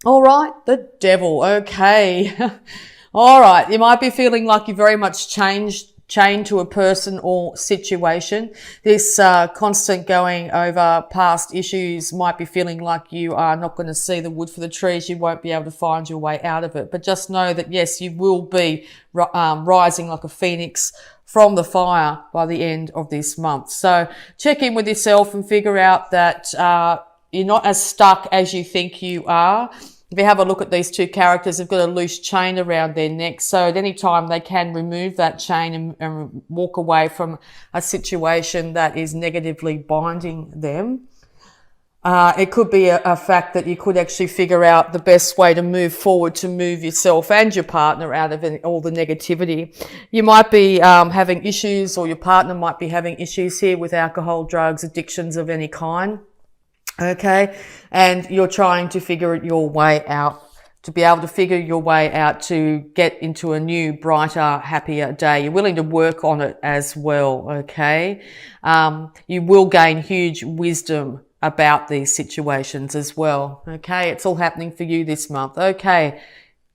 All right, the devil. Okay. All right. You might be feeling like you very much chained to a person or situation. This constant going over past issues might be feeling like you are not going to see the wood for the trees. You won't be able to find your way out of it. But just know that, yes, you will be rising like a phoenix from the fire by the end of this month. So check in with yourself and figure out that you're not as stuck as you think you are. If you have a look at these two characters, they've got a loose chain around their necks. So at any time they can remove that chain and walk away from a situation that is negatively binding them. It could be a fact that you could actually figure out the best way to move forward, to move yourself and your partner out of all the negativity. You might be having issues, or your partner might be having issues here with alcohol, drugs, addictions of any kind. Okay, and you're trying to figure your way out, to be able to figure your way out to get into a new, brighter, happier day. You're willing to work on it as well, okay? You will gain huge wisdom about these situations as well, okay? It's all happening for you this month, okay?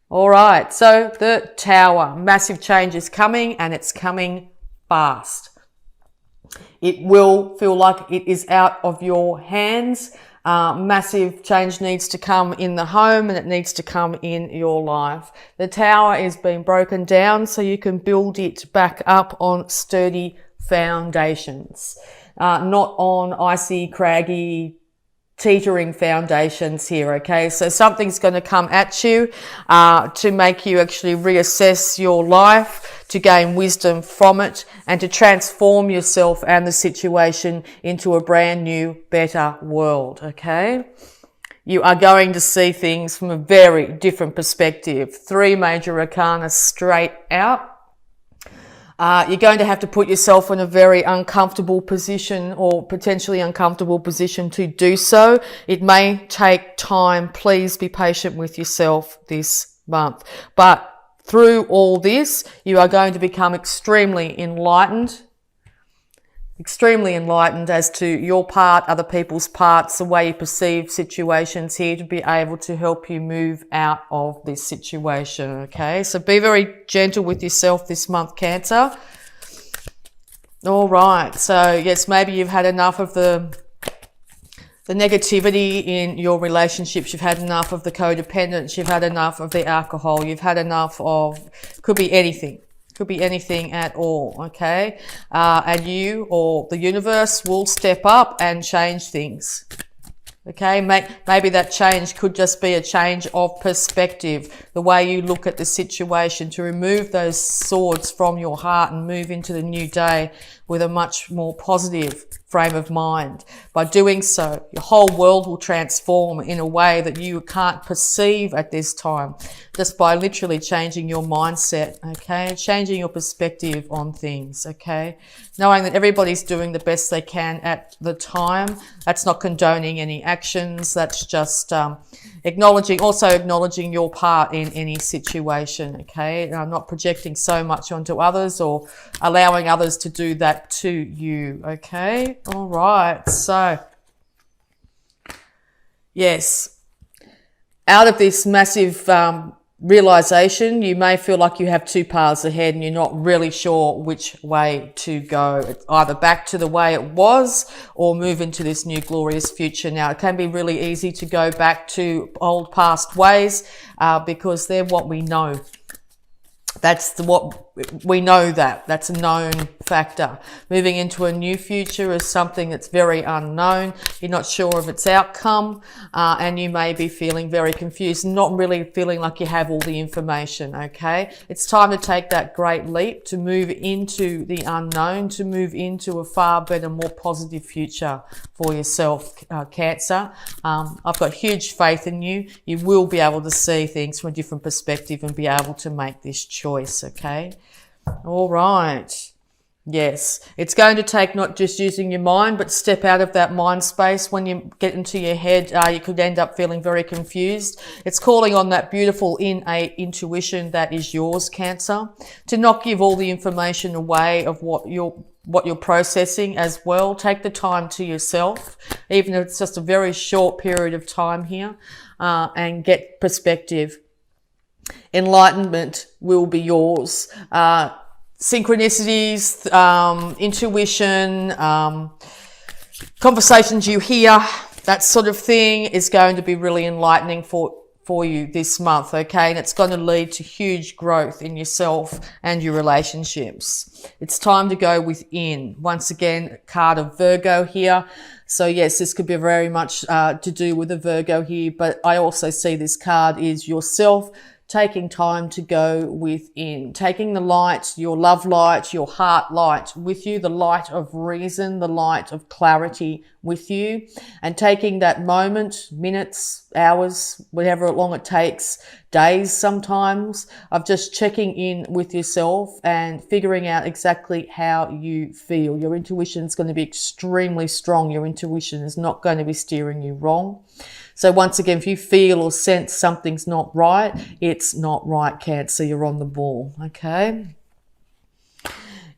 All right, so the Tower, massive change is coming, and it's coming fast. It will feel like it is out of your hands. Massive change needs to come in the home, and it needs to come in your life. The Tower is being broken down so you can build it back up on sturdy foundations, not on icy, craggy, teetering foundations here, okay? So something's going to come at you to make you actually reassess your life, to gain wisdom from it, and to transform yourself and the situation into a brand new, better world, okay? You are going to see things from a very different perspective. 3 major arcana straight out. You're going to have to put yourself in a very uncomfortable position, or potentially uncomfortable position, to do so. It may take time. Please be patient with yourself this month. But through all this, you are going to become extremely enlightened as to your part, other people's parts, the way you perceive situations here, to be able to help you move out of this situation, okay? So be very gentle with yourself this month, Cancer. All right, so yes, maybe you've had enough of the negativity in your relationships. You've had enough of the codependence. You've had enough of the alcohol. You've had enough of, could be anything. Could be anything at all, okay? And you or the universe will step up and change things, okay? Maybe that change could just be a change of perspective, the way you look at the situation, to remove those swords from your heart and move into the new day with a much more positive frame of mind. By doing so, your whole world will transform in a way that you can't perceive at this time, just by literally changing your mindset, okay? Changing your perspective on things, okay? Knowing that everybody's doing the best they can at the time. That's not condoning any actions. That's just acknowledging your part in any situation, okay? And I'm not projecting so much onto others or allowing others to do that to you, okay? All right, so yes, out of this massive realization, you may feel like you have 2 paths ahead and you're not really sure which way to go. It's either back to the way it was or move into this new glorious future. Now, it can be really easy to go back to old past ways because they're what we know. That's what we know, that's a known factor. Moving into a new future is something that's very unknown. You're not sure of its outcome, and you may be feeling very confused, not really feeling like you have all the information, okay? It's time to take that great leap, to move into the unknown, to move into a far better, more positive future for yourself, Cancer. I've got huge faith in you. You will be able to see things from a different perspective and be able to make this choice, okay? All right. Yes, it's going to take not just using your mind, but step out of that mind space. When you get into your head, you could end up feeling very confused. It's calling on that beautiful innate intuition that is yours, Cancer, to not give all the information away of what what you're processing as well. Take the time to yourself, even if it's just a very short period of time here, and get perspective. Enlightenment will be yours. Synchronicities, intuition, conversations you hear, that sort of thing is going to be really enlightening for you this month, okay? And it's going to lead to huge growth in yourself and your relationships. It's time to go within. Once again, card of Virgo here. So yes, this could be very much to do with a Virgo here, but I also see this card is yourself taking time to go within, taking the light, your love light, your heart light with you, the light of reason, the light of clarity with you, and taking that moment, minutes, hours, whatever long it takes, days sometimes, of just checking in with yourself and figuring out exactly how you feel. Your intuition is going to be extremely strong. Your intuition is not going to be steering you wrong. So once again, if you feel or sense something's not right, it's not right, Cancer. You're on the ball, okay?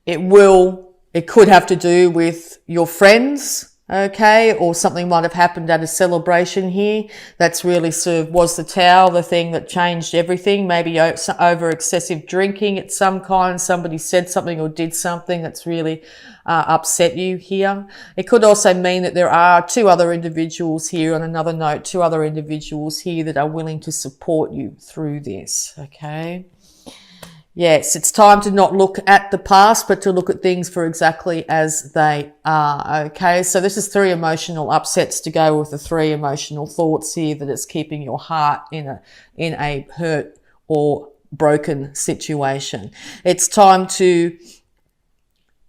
It could have to do with your friends, okay? Or something might have happened at a celebration here. That's really was the Tower the thing that changed everything? Maybe over excessive drinking at some kind. Somebody said something or did something that's really upset you here. It could also mean that there are two other individuals here, on another note, two other individuals here that are willing to support you through this, okay? Yes, it's time to not look at the past, but to look at things for exactly as they are, okay? So this is 3 emotional upsets to go with the 3 emotional thoughts here that is keeping your heart in a hurt or broken situation. It's time to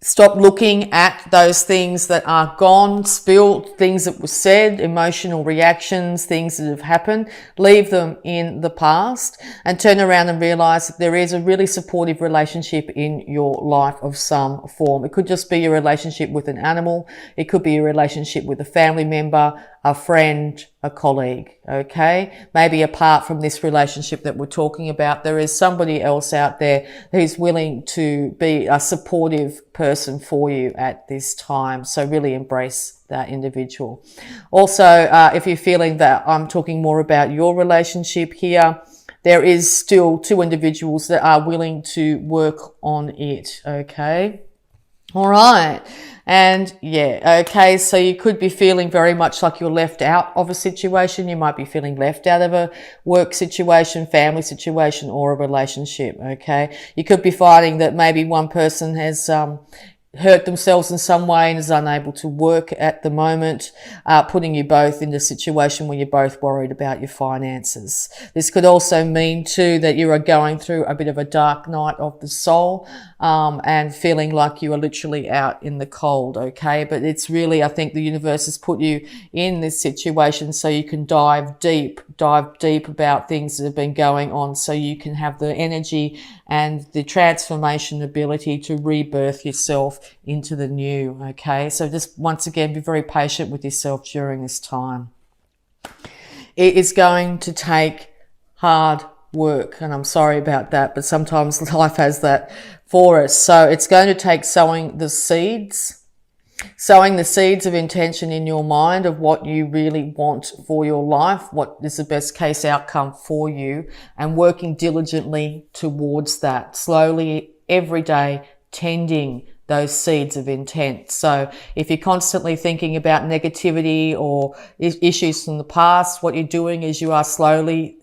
stop looking at those things that are gone, spilt, things that were said, emotional reactions, things that have happened. Leave them in the past and turn around and realize that there is a really supportive relationship in your life of some form. It could just be your relationship with an animal. It could be a relationship with a family member, a friend, a colleague, okay? Maybe apart from this relationship that we're talking about, there is somebody else out there who's willing to be a supportive person for you at this time. So really embrace that individual. Also, if you're feeling that I'm talking more about your relationship here, there is still 2 individuals that are willing to work on it, okay? All right. And yeah, okay, so you could be feeling very much like you're left out of a situation. You might be feeling left out of a work situation, family situation, or a relationship, okay? You could be finding that maybe one person has hurt themselves in some way and is unable to work at the moment, putting you both in a situation where you're both worried about your finances. This could also mean too that you are going through a bit of a dark night of the soul, and feeling like you are literally out in the cold, okay? But it's really, I think the universe has put you in this situation so you can dive deep about things that have been going on, so you can have the energy and the transformation ability to rebirth yourself into the new, okay? So just once again, be very patient with yourself during this time. It is going to take hard work, and I'm sorry about that, but sometimes life has that for us. So it's going to take sowing the seeds of intention in your mind of what you really want for your life, what is the best case outcome for you, and working diligently towards that, slowly every day, tending those seeds of intent. So if you're constantly thinking about negativity or issues from the past, what you're doing is you are slowly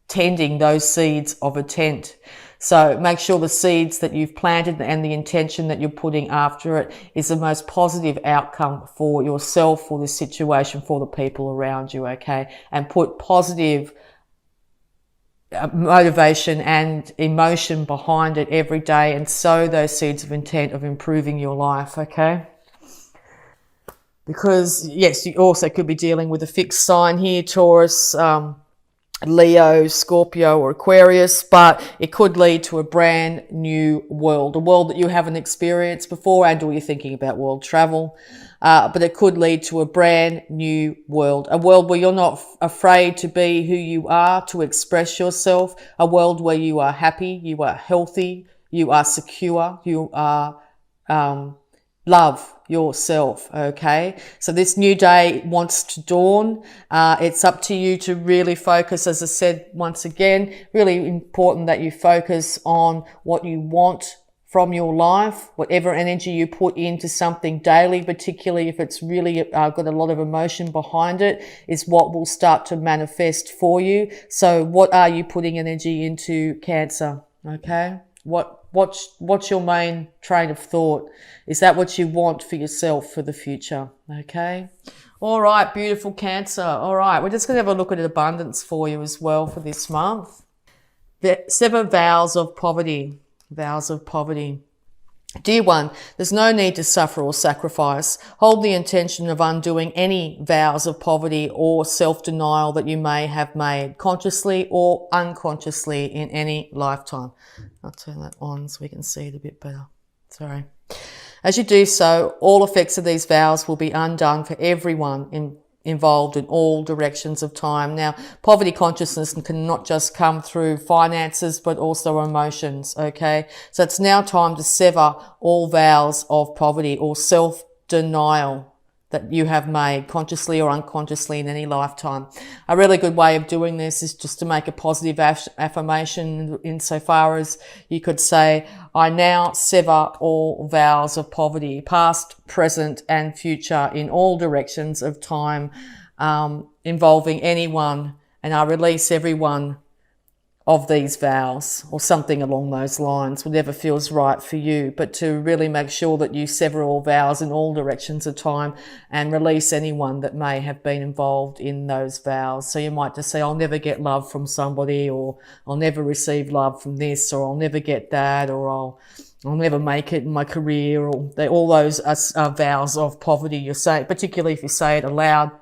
tending those seeds of intent. So make sure the seeds that you've planted and the intention that you're putting after it is the most positive outcome for yourself, for the situation, for the people around you, okay? And put positive motivation and emotion behind it every day and sow those seeds of intent of improving your life, okay? Because, yes, you also could be dealing with a fixed sign here, Taurus, Leo, Scorpio, or Aquarius, but it could lead to a brand new world, a world that you haven't experienced before, and or you're thinking about world travel. But it could lead to a brand new world, a world where you're not afraid to be who you are, to express yourself, a world where you are happy, you are healthy, you are secure, you are love yourself. Okay, so this new day wants to dawn. It's up to you to really focus. As I said, once again, really important that you focus on what you want from your life, whatever energy you put into something daily, particularly if it's really got a lot of emotion behind it, is what will start to manifest for you. So what are you putting energy into, Cancer? Okay, what's your main train of thought? Is that what you want for yourself for the future? Okay. All right, beautiful Cancer. All right, we're just going to have a look at abundance for you as well for this month. The 7 vows of poverty. Vows of poverty. Dear one, there's no need to suffer or sacrifice. Hold the intention of undoing any vows of poverty or self-denial that you may have made, consciously or unconsciously, in any lifetime. I'll turn that on so we can see it a bit better. Sorry. As you do so, all effects of these vows will be undone for everyone involved in all directions of time. Now, poverty consciousness can not just come through finances, but also emotions, okay? So it's now time to sever all vows of poverty or self-denial that you have made, consciously or unconsciously, in any lifetime. A really good way of doing this is just to make a positive affirmation, insofar as you could say, I now sever all vows of poverty, past, present and future, in all directions of time, involving anyone, and I release everyone of these vows, or something along those lines, whatever feels right for you, but to really make sure that you sever all vows in all directions of time and release anyone that may have been involved in those vows. So you might just say, I'll never get love from somebody, or I'll never receive love from this, or I'll never get that, or I'll never make it in my career, or all those are vows of poverty. You say, particularly if you say it aloud,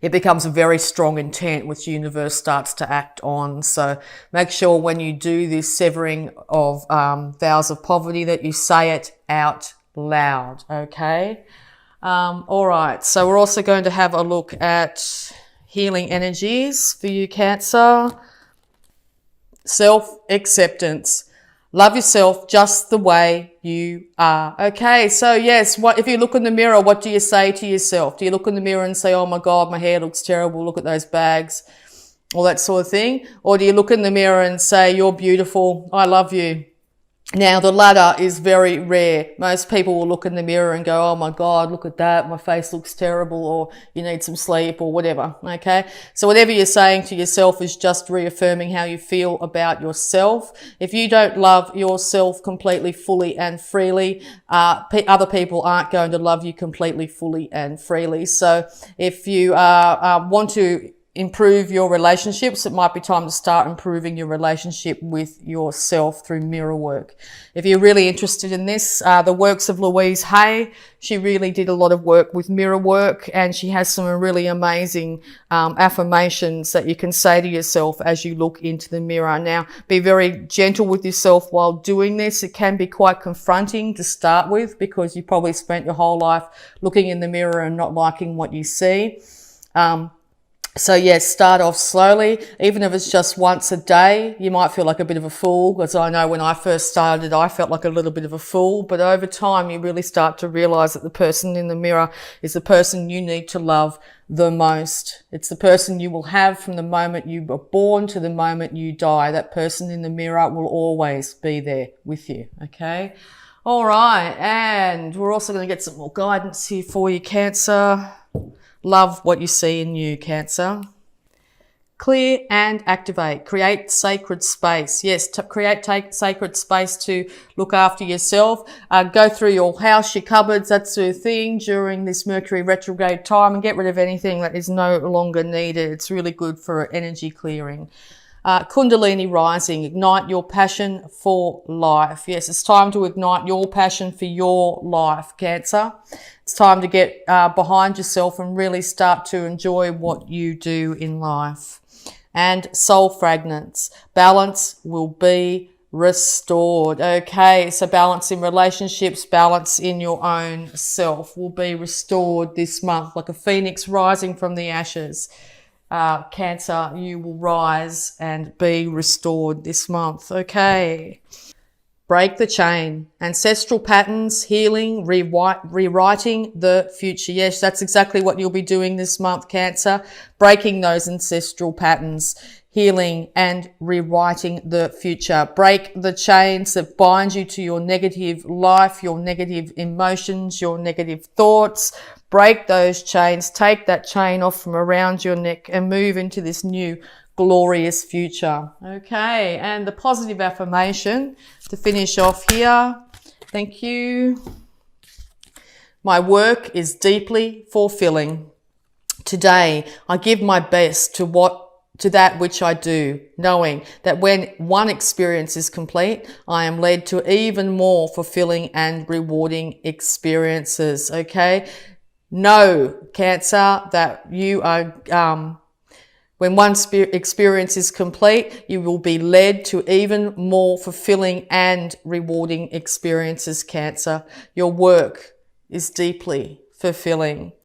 it becomes a very strong intent which the universe starts to act on. So make sure when you do this severing of vows of poverty that you say it out loud, okay? All right, so we're also going to have a look at healing energies for you, Cancer. Self-acceptance. Love yourself just the way you are. Okay, so yes, if you look in the mirror, what do you say to yourself? Do you look in the mirror and say, oh my God, my hair looks terrible, look at those bags, all that sort of thing? Or do you look in the mirror and say, you're beautiful, I love you? Now, the latter is very rare. Most people will look in the mirror and go, oh my God, look at that, my face looks terrible, or you need some sleep, or whatever, okay? So whatever you're saying to yourself is just reaffirming how you feel about yourself. If you don't love yourself completely, fully and freely, other people aren't going to love you completely, fully and freely. So if you want to improve your relationships, it might be time to start improving your relationship with yourself through mirror work. If you're really interested in this, the works of Louise Hay, she really did a lot of work with mirror work, and she has some really amazing affirmations that you can say to yourself as you look into the mirror. Now, be very gentle with yourself while doing this. It can be quite confronting to start with, because you probably spent your whole life looking in the mirror and not liking what you see. So yes, start off slowly. Even if it's just once a day, you might feel like a bit of a fool, because I know when I first started, I felt like a little bit of a fool. But over time, you really start to realize that the person in the mirror is the person you need to love the most. It's the person you will have from the moment you were born to the moment you die. That person in the mirror will always be there with you, okay? All right, and we're also going to get some more guidance here for you, Cancer. Love what you see in you, Cancer. Clear and activate. Create sacred space. Yes, take sacred space to look after yourself. Go through your house, your cupboards, that sort of thing during this Mercury retrograde time, and get rid of anything that is no longer needed. It's really good for energy clearing. Kundalini rising, ignite your passion for life. Yes, it's time to ignite your passion for your life, Cancer. It's time to get behind yourself and really start to enjoy what you do in life. And soul fragments, balance will be restored. Okay, so balance in relationships, balance in your own self will be restored this month, like a phoenix rising from the ashes. Cancer, you will rise and be restored this month. Okay. Break the chain. Ancestral patterns, healing, rewriting the future. Yes, that's exactly what you'll be doing this month, Cancer. Breaking those ancestral patterns, healing and rewriting the future. Break the chains that bind you to your negative life, your negative emotions, your negative thoughts. Break those chains. Take that chain off from around your neck and move into this new glorious future. Okay, and the positive affirmation to finish off here. Thank you. My work is deeply fulfilling. Today, I give my best to that which I do, knowing that when one experience is complete, I am led to even more fulfilling and rewarding experiences. Okay. Know, Cancer, that you are, when one experience is complete, you will be led to even more fulfilling and rewarding experiences, Cancer. Your work is deeply fulfilling.